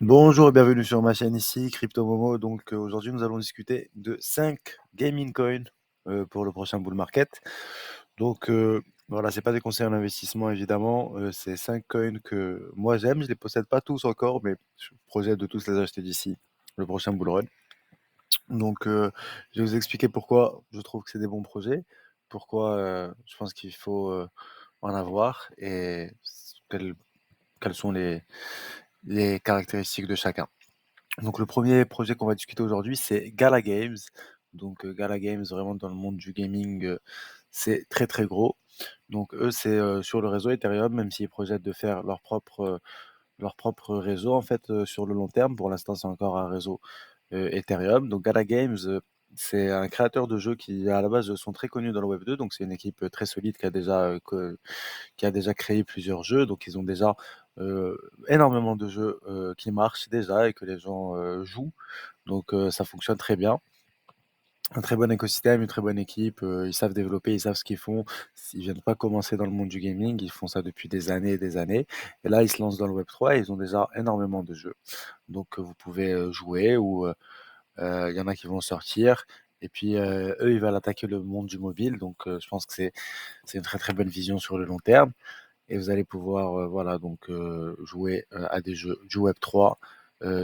Bonjour et bienvenue sur ma chaîne ici, Crypto Momo. Donc aujourd'hui, nous allons discuter de 5 gaming coins pour le prochain bull market. Donc voilà, c'est pas des conseils en investissement évidemment. C'est 5 coins que moi j'aime. Je les possède pas tous encore, mais je projette de tous les acheter d'ici le prochain bull run. Donc je vais vous expliquer pourquoi je trouve que c'est des bons projets, pourquoi je pense qu'il faut en avoir et quelles, quelles sont les caractéristiques de chacun. Donc le premier projet qu'on va discuter aujourd'hui, c'est Gala Games. Donc Gala Games, vraiment dans le monde du gaming, c'est très très gros. Donc eux, c'est sur le réseau Ethereum, même s'ils projettent de faire leur propre réseau en fait sur le long terme. Pour l'instant, c'est encore un réseau Ethereum. Donc Gala Games, c'est un créateur de jeux qui à la base sont très connus dans le Web 2. Donc c'est une équipe très solide qui a déjà créé plusieurs jeux. Donc ils ont déjà énormément de jeux qui marchent déjà et que les gens jouent. Donc ça fonctionne très bien. Un très bon écosystème, une très bonne équipe, ils savent développer, ils savent ce qu'ils font. Ils viennent pas commencer dans le monde du gaming, ils font ça depuis des années et des années. Et là, ils se lancent dans le Web 3 et ils ont déjà énormément de jeux. Donc vous pouvez jouer ou il y en a qui vont sortir. Et puis eux, ils veulent attaquer le monde du mobile. Donc je pense que c'est une très très bonne vision sur le long terme. Et vous allez pouvoir voilà donc jouer à des jeux du Web 3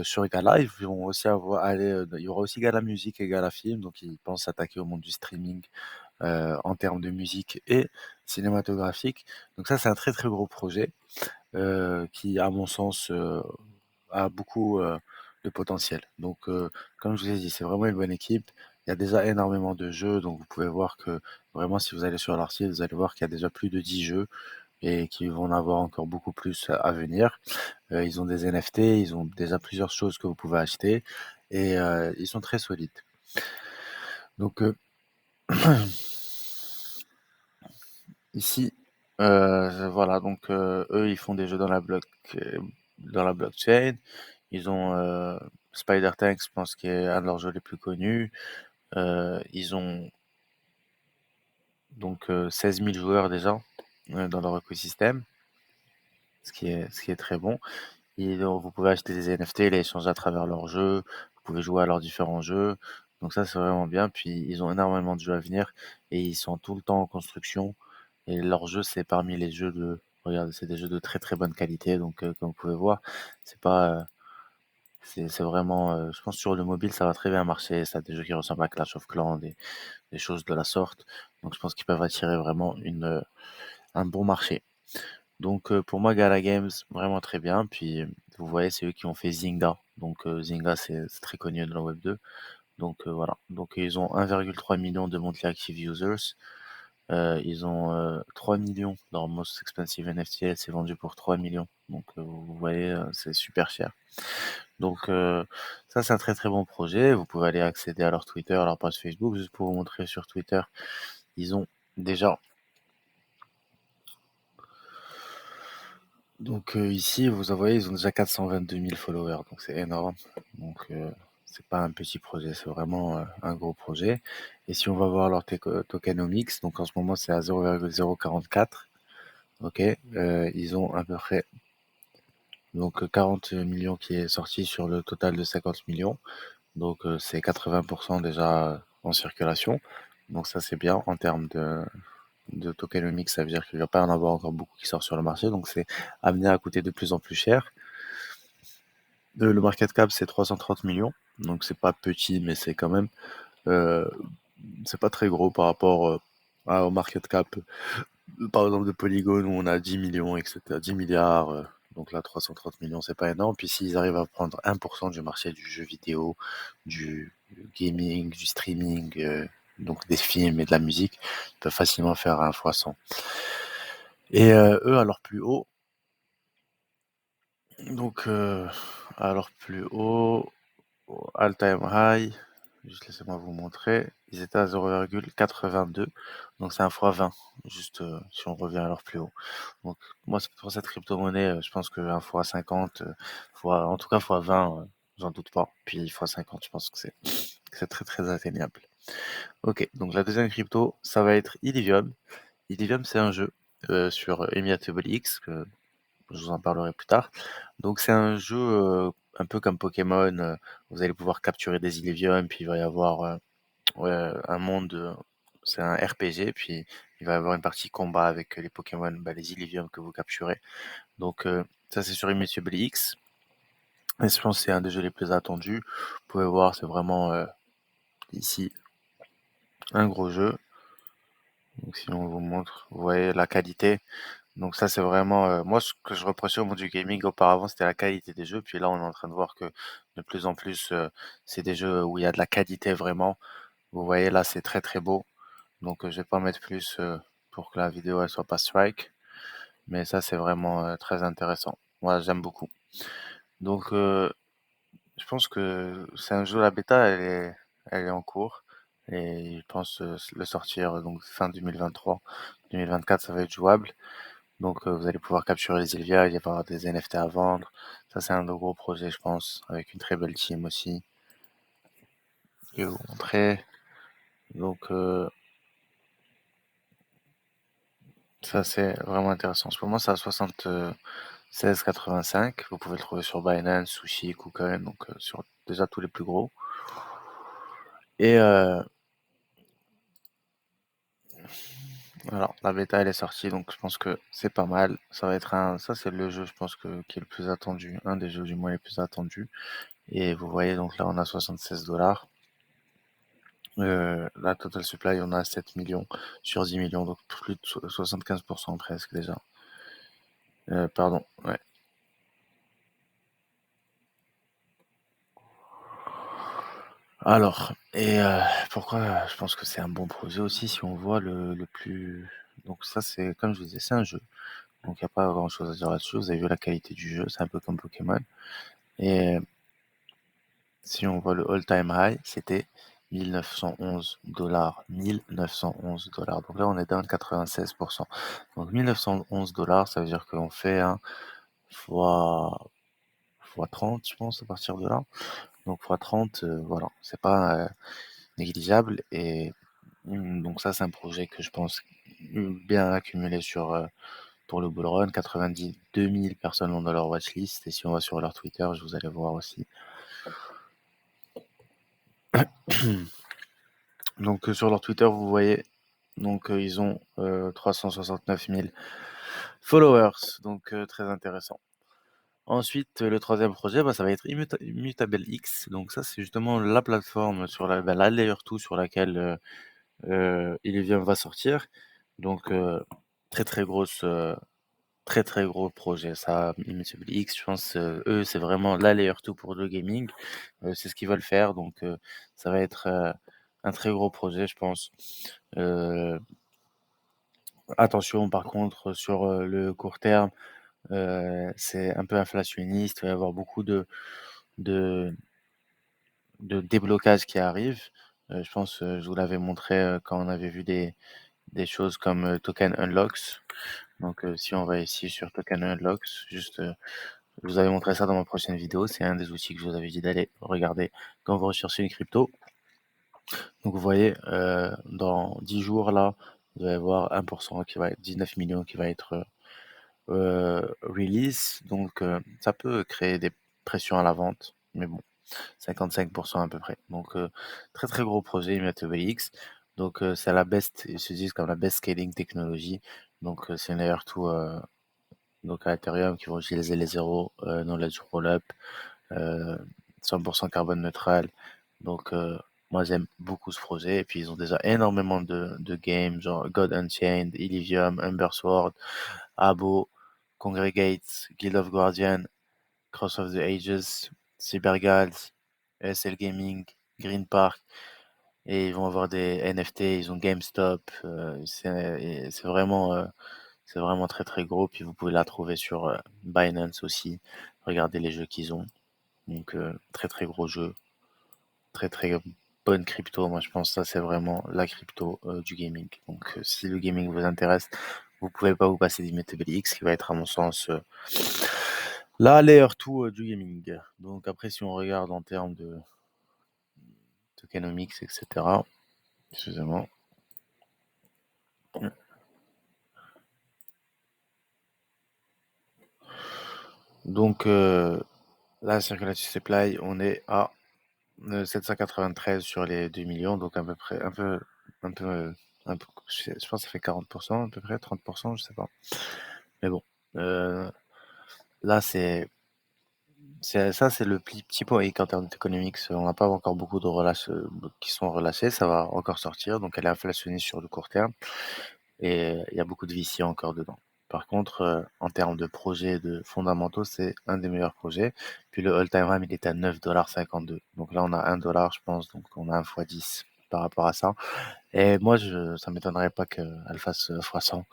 sur Gala. Ils vont aussi il y aura aussi Gala Musique et Gala Film, donc ils pensent s'attaquer au monde du streaming en termes de musique et cinématographique. Donc ça, c'est un très très gros projet qui, à mon sens, a beaucoup de potentiel. Donc, comme je vous ai dit, c'est vraiment une bonne équipe. Il y a déjà énormément de jeux, donc vous pouvez voir que vraiment, si vous allez sur leur site, vous allez voir qu'il y a déjà plus de 10 jeux et qu'ils vont en avoir encore beaucoup plus à venir. Ils ont des NFT, ils ont déjà plusieurs choses que vous pouvez acheter et ils sont très solides. Donc ici, voilà, donc eux, ils font des jeux dans la blockchain. Ils ont Spider Tank, je pense, qui est un de leurs jeux les plus connus. Ils ont donc 16 000 joueurs déjà dans leur écosystème, ce qui est très bon. Et donc, vous pouvez acheter des NFT, les échanger à travers leurs jeux. Vous pouvez jouer à leurs différents jeux. Donc ça, c'est vraiment bien. Puis ils ont énormément de jeux à venir et ils sont tout le temps en construction. Et leurs jeux, c'est parmi les jeux regardez, c'est des jeux de très très bonne qualité. Donc comme vous pouvez voir, c'est pas, c'est vraiment, je pense sur le mobile, ça va très bien marcher. Ça a des jeux qui ressemblent à Clash of Clans, des choses de la sorte. Donc je pense qu'ils peuvent attirer vraiment un bon marché. Donc pour moi, Gala Games, vraiment très bien. Puis vous voyez, c'est eux qui ont fait Zynga. Donc Zynga, c'est très connu dans le Web 2. Donc voilà. Donc ils ont 1,3 million de monthly active users. Ils ont 3 millions. Leur most expensive NFT, c'est vendu pour 3 millions. Donc vous voyez, c'est super cher. Donc ça, c'est un très très bon projet. Vous pouvez aller accéder à leur Twitter, à leur page Facebook. Juste pour vous montrer sur Twitter, ils ont déjà. Donc ici, vous voyez, ils ont déjà 422 000 followers, donc c'est énorme. Donc c'est pas un petit projet, c'est vraiment un gros projet. Et si on va voir leur tokenomics, donc en ce moment c'est à 0,044. Ok, ils ont à peu près donc 40 millions qui est sorti sur le total de 50 millions. Donc c'est 80% déjà en circulation. Donc ça c'est bien en termes de tokenomics, ça veut dire qu'il ne va pas en avoir encore beaucoup qui sortent sur le marché, donc c'est amené à coûter de plus en plus cher. Le market cap, c'est 330 millions, donc c'est pas petit, mais c'est quand même, euh, c'est pas très gros par rapport au market cap, par exemple, de Polygon, où on a 10 millions, etc., 10 milliards, donc là, 330 millions, c'est pas énorme. Puis s'ils arrivent à prendre 1% du marché du jeu vidéo, du gaming, du streaming, donc des films et de la musique, ils peuvent facilement faire un fois 100. Et eux, à leur plus haut, donc à leur plus haut, all time high, juste laissez-moi vous montrer, ils étaient à 0,82, donc c'est un fois 20, juste si on revient à leur plus haut. Donc moi, pour cette crypto-monnaie, je pense que 1 fois 50, en tout cas fois 20, j'en doute pas. Puis fois 50, je pense que c'est très très atteignable. Ok, donc la deuxième crypto, ça va être Illivium. Illivium, c'est un jeu sur Immutable X, que je vous en parlerai plus tard. Donc c'est un jeu un peu comme Pokémon, vous allez pouvoir capturer des Illuvium, puis il va y avoir ouais, un monde, c'est un RPG, puis il va y avoir une partie combat avec les Pokémon, bah, les Illuvium que vous capturez. Donc ça c'est sur Immutable X. Et je pense que c'est un des jeux les plus attendus. Vous pouvez voir, c'est vraiment ici un gros jeu. Donc si on vous montre, vous voyez la qualité. Donc ça c'est vraiment moi ce que je reprochais au monde du gaming auparavant, c'était la qualité des jeux. Puis là on est en train de voir que de plus en plus c'est des jeux où il y a de la qualité vraiment. Vous voyez là c'est très très beau. Donc je vais pas mettre plus pour que la vidéo elle soit pas strike. Mais ça c'est vraiment très intéressant. Moi j'aime beaucoup. Donc je pense que c'est un jeu, la bêta elle est en cours. Et je pense le sortir donc fin 2023, 2024 ça va être jouable. Donc vous allez pouvoir capturer les Ilvia, il va y avoir des NFT à vendre. Ça c'est un de gros projets je pense, avec une très belle team aussi. Je vais vous montrer. Donc ça c'est vraiment intéressant. En ce moment c'est à 76,85. Vous pouvez le trouver sur Binance, Sushi, KuCoin, donc sur déjà tous les plus gros. Et alors la bêta elle est sortie, donc je pense que c'est pas mal. Ça va être ça c'est le jeu je pense qui est le plus attendu, un des jeux du moins les plus attendus. Et vous voyez donc là on a 76 $. La total supply on a 7 millions sur 10 millions, donc plus de 75% presque déjà. Pardon, ouais. Alors, et pourquoi je pense que c'est un bon projet aussi si on voit le plus. Donc ça c'est comme je vous disais, c'est un jeu. Donc il n'y a pas grand chose à dire là-dessus. Vous avez vu la qualité du jeu, c'est un peu comme Pokémon. Et si on voit le all-time high, c'était 1911 $. 1911 $. Donc là on est down 96%. Donc 1911 $, ça veut dire qu'on fait un fois, fois 30, je pense, à partir de là. Donc fois 30, voilà, c'est pas négligeable. Et donc ça, c'est un projet que je pense bien accumulé pour le bull run. 92 000 personnes l'ont dans leur watchlist. Et si on va sur leur Twitter, je vous allez voir aussi. Donc sur leur Twitter, vous voyez, donc ils ont 369 000 followers. Donc très intéressant. Ensuite, le troisième projet, bah, ça va être Immutable X. Donc ça, c'est justement la plateforme sur la layer 2 sur laquelle Illuvium va sortir. Donc très très grosse très très gros projet ça, Immutable X. Je pense eux c'est vraiment la layer 2 pour le gaming. C'est ce qu'ils veulent faire, donc ça va être un très gros projet je pense. Attention par contre sur le court terme, c'est un peu inflationniste, il va y avoir beaucoup de de déblocage qui arrivent. Je pense, je vous l'avais montré quand on avait vu des choses comme Token Unlocks. Donc si on va ici sur Token Unlocks, juste je vous avais montré ça dans ma prochaine vidéo, c'est un des outils que je vous avais dit d'aller regarder quand vous recherchez une crypto. Donc vous voyez, dans 10 jours là, vous allez avoir 1% qui va être 19 millions qui va être release. Donc ça peut créer des pressions à la vente, mais bon. 55% à peu près. Donc très très gros projet Immutable X. Donc c'est la best, ils se disent comme la best scaling technologie. Donc c'est une layer 2 donc à Ethereum qui vont utiliser les zéros knowledge rollup, 100% carbone neutral. Donc moi j'aime beaucoup ce projet. Et puis ils ont déjà énormément de games, genre God Unchained, Illuvium, Umber Sword, Abo, Congregate, Guild of Guardian, Cross of the Ages, Cybergals, ESL Gaming, Green Park, et ils vont avoir des NFT, ils ont GameStop, c'est vraiment très très gros, puis vous pouvez la trouver sur Binance aussi, regardez les jeux qu'ils ont, donc très très gros jeu, très très bonne crypto, moi je pense que ça c'est vraiment la crypto du gaming, donc si le gaming vous intéresse, vous pouvez pas vous passer d'Immutable X qui va être à mon sens la layer 2 du gaming. Donc après, si on regarde en termes de tokenomics, etc. Excusez-moi. Donc Là, Circulating Supply, on est à 793 sur les 2 millions, donc à peu près, un peu, je pense que ça fait 40%, à peu près, 30%, je sais pas. Mais bon, euh, là, c'est le petit point hic en termes d'économiques. On n'a pas encore beaucoup de relâches qui sont relâchés, ça va encore sortir, donc elle est inflationniste sur le court terme, et il y a beaucoup de VC encore dedans. Par contre, en termes de projets de fondamentaux, c'est un des meilleurs projets. Puis le all-time high, il est à 9,52 $. Donc là, on a 1 $, je pense, donc on a un fois 10 par rapport à ça. Et moi, ça m'étonnerait pas qu'elle fasse fois 100,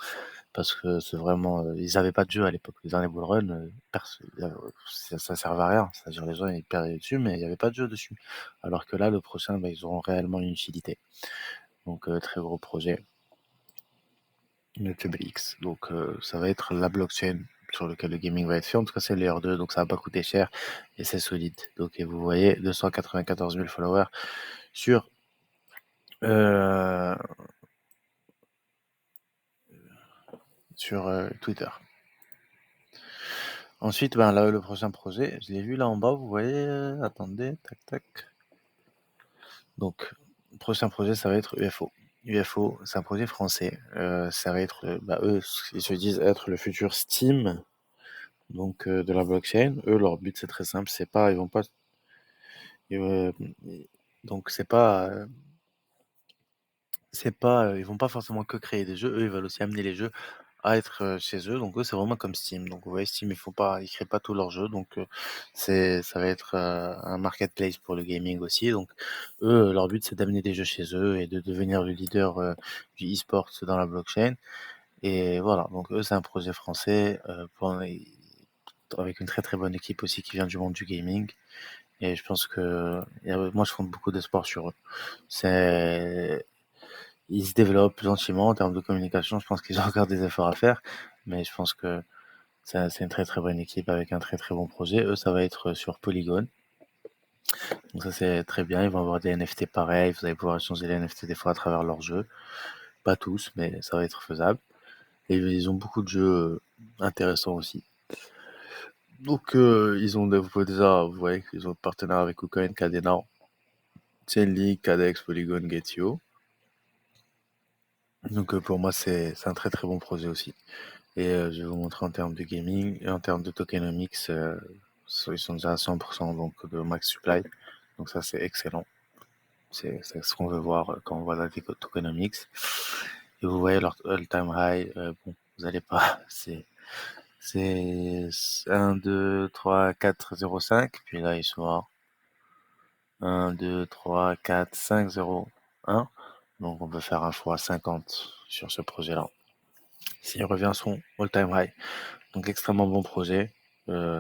parce que c'est vraiment, ils avaient pas de jeu à l'époque. Les derniers bull run, ça servait à rien. C'est-à-dire les gens ils perdaient dessus, mais il y avait pas de jeu dessus. Alors que là, le prochain, bah, ils auront réellement une utilité. Donc très gros projet. NetBlix. Donc ça va être la blockchain sur lequel le gaming va être fait. En tout cas, c'est le layer 2, donc ça va pas coûter cher et c'est solide. Donc et vous voyez 294 000 followers sur euh, Twitter. Ensuite, ben là, le prochain projet, je l'ai vu là en bas, vous voyez, attendez, tac tac. Donc, le prochain projet, ça va être UFO. UFO, c'est un projet français. Ça va être, eux, ils se disent être le futur Steam, donc de la blockchain. Eux, leur but, c'est très simple, c'est pas, ils vont pas, euh, donc ils vont pas forcément que créer des jeux. Eux, ils veulent aussi amener les jeux à être chez eux. Donc eux, c'est vraiment comme Steam. Donc vous voyez, Steam, ils créent pas tous leurs jeux. Donc ça va être un marketplace pour le gaming aussi. Donc eux, leur but, c'est d'amener des jeux chez eux et de devenir le leader du e-sport dans la blockchain. Et voilà. Donc eux, c'est un projet français avec une très très bonne équipe aussi qui vient du monde du gaming. Et je pense que moi, je compte beaucoup d'espoir sur eux. C'est Ils se développent gentiment en termes de communication. Je pense qu'ils ont encore des efforts à faire, mais je pense que c'est une très très bonne équipe avec un très très bon projet. Eux, ça va être sur Polygon. Donc ça, c'est très bien. Ils vont avoir des NFT pareils. Vous allez pouvoir échanger les NFT des fois à travers leur jeu. Pas tous, mais ça va être faisable. Et ils ont beaucoup de jeux intéressants aussi. Donc, vous pouvez déjà, vous voyez qu'ils ont un partenaire avec KuCoin, Cadena, Chainlink, Cadex, Polygon, Gate.io. Donc, pour moi, c'est un très très bon projet aussi. Et je vais vous montrer en termes de gaming et en termes de tokenomics, ils sont déjà à 100% donc, de max supply. Donc ça, c'est excellent. C'est ce qu'on veut voir quand on voit la tokenomics. Et vous voyez leur all-time high. Bon, vous allez pas. C'est 1, 2, 3, 4, 0, 5. Puis là, ils sont à 1, 2, 3, 4, 5, 0, 1. Donc on peut faire un fois 50 sur ce projet-là. S'il revient à son all-time high. Donc extrêmement bon projet.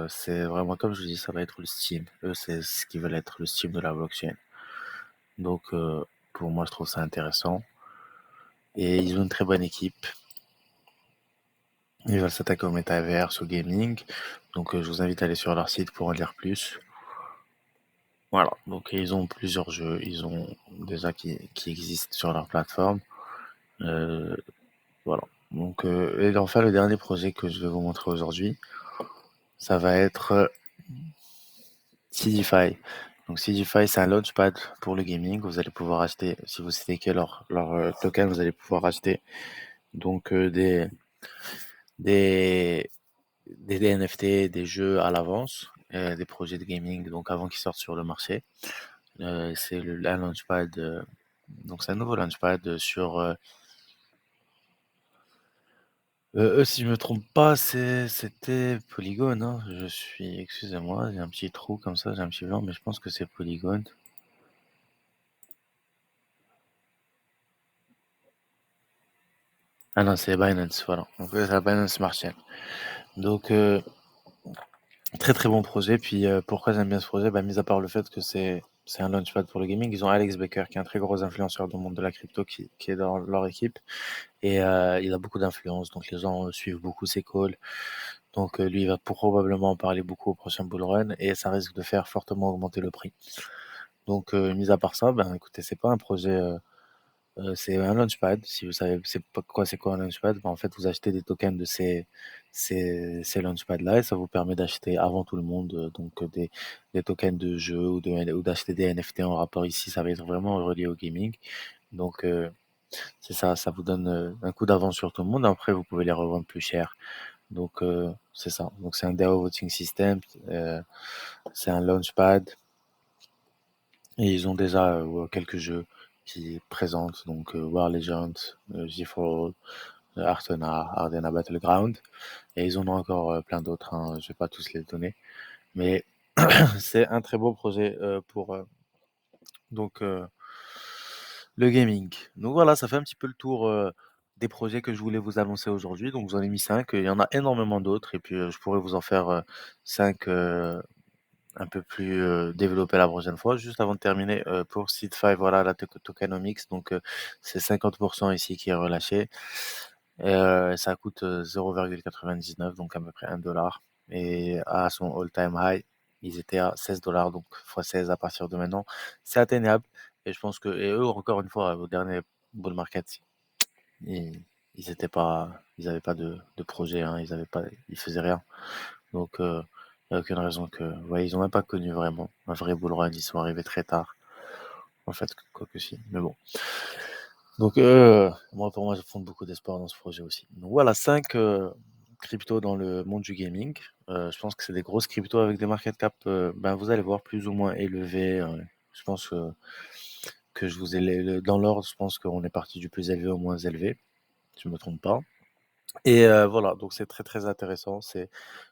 C'est vraiment comme je vous dis, ça va être le Steam. Eux, c'est ce qu'ils veulent être, le Steam de la blockchain. Donc pour moi, je trouve ça intéressant. Et ils ont une très bonne équipe. Ils veulent s'attaquer au métaverse, au gaming. Donc je vous invite à aller sur leur site pour en lire plus. Voilà, donc ils ont plusieurs jeux, ils ont déjà qui existent sur leur plateforme. Voilà. Donc, et enfin, le dernier projet que je vais vous montrer aujourd'hui, ça va être CDFI. Donc CDFI, c'est un launchpad pour le gaming. Vous allez pouvoir acheter, si vous stakez leur token, vous allez pouvoir acheter donc des, des NFT, des jeux à l'avance, des projets de gaming donc avant qu'ils sortent sur le marché. C'est un launchpad, donc c'est un nouveau launchpad sur eux, si je me trompe pas, c'était Polygon, hein. Excusez-moi, j'ai un petit trou comme ça, j'ai un petit blanc, mais je pense que c'est Polygon. Ah non, c'est Binance, voilà. Donc c'est la Binance Smart Chain. Donc très très bon projet. Puis pourquoi j'aime bien ce projet? Bah, mis à part le fait que c'est un launchpad pour le gaming, ils ont Alex Baker, qui est un très gros influenceur dans le monde de la crypto, qui est dans leur équipe. Et il a beaucoup d'influence, donc les gens suivent beaucoup ses calls. Donc lui, il va probablement en parler beaucoup au prochain bull run, et ça risque de faire fortement augmenter le prix. Donc mis à part ça, ben écoutez, c'est pas un projet C'est un launchpad. Si vous savez c'est pas quoi c'est quoi un launchpad, bah, en fait, vous achetez des tokens de ces launchpads-là et ça vous permet d'acheter avant tout le monde, donc des tokens de jeux ou d'acheter des NFT en rapport ici, ça va être vraiment relié au gaming. Donc c'est ça, ça vous donne, un coup d'avance sur tout le monde. Après, vous pouvez les revendre plus cher. Donc c'est ça. Donc c'est un DAO voting system, c'est un launchpad et ils ont déjà, quelques jeux qui présentent donc War Legends, G4, Artena, Ardena Battleground et ils en ont encore, plein d'autres, hein, je vais pas tous les donner. Mais c'est un très beau projet, pour, donc le gaming. Donc voilà, ça fait un petit peu le tour, des projets que je voulais vous annoncer aujourd'hui. Donc j'en ai mis 5, il y en a énormément d'autres et puis, je pourrais vous en faire, 5, un peu plus, développés la prochaine fois. Juste avant de terminer, pour Seed 5, voilà la tokenomics, donc c'est 50 ici qui est relâché. Ça coûte, 0,99, donc à peu près 1 et à son all time high, ils étaient à 16 donc fois 16 à partir de maintenant, c'est atteignable et je pense que et eux encore une fois au dernier bull market, ils ils avaient pas de projet, hein, ils faisaient rien. Donc il y a aucune raison que ouais, ils ont même pas connu vraiment un vrai bull run, ils sont arrivés très tard. En fait, quoique si, mais bon. Donc moi, pour moi, je fonde beaucoup d'espoir dans ce projet aussi. Donc voilà, 5 cryptos dans le monde du gaming. Je pense que c'est des grosses cryptos avec des market cap, ben, vous allez voir plus ou moins élevés, je pense, que je vous ai les dans l'ordre, je pense qu'on est parti du plus élevé au moins élevé, si je me trompe pas. Et voilà, donc c'est très, très intéressant.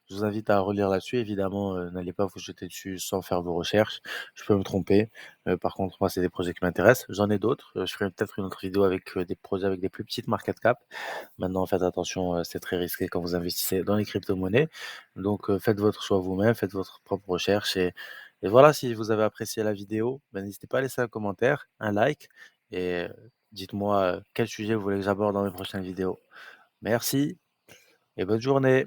Je vous invite à relire là-dessus. Évidemment, n'allez pas vous jeter dessus sans faire vos recherches. Je peux me tromper. Par contre, moi, c'est des projets qui m'intéressent. J'en ai d'autres. Je ferai peut-être une autre vidéo avec, des projets avec des plus petites market cap. Maintenant, faites attention, c'est très risqué quand vous investissez dans les crypto-monnaies. Donc, faites votre choix vous-même, faites votre propre recherche et voilà, si vous avez apprécié la vidéo, ben, n'hésitez pas à laisser un commentaire, un like et dites-moi, quel sujet vous voulez que j'aborde dans mes prochaines vidéos. Merci et bonne journée.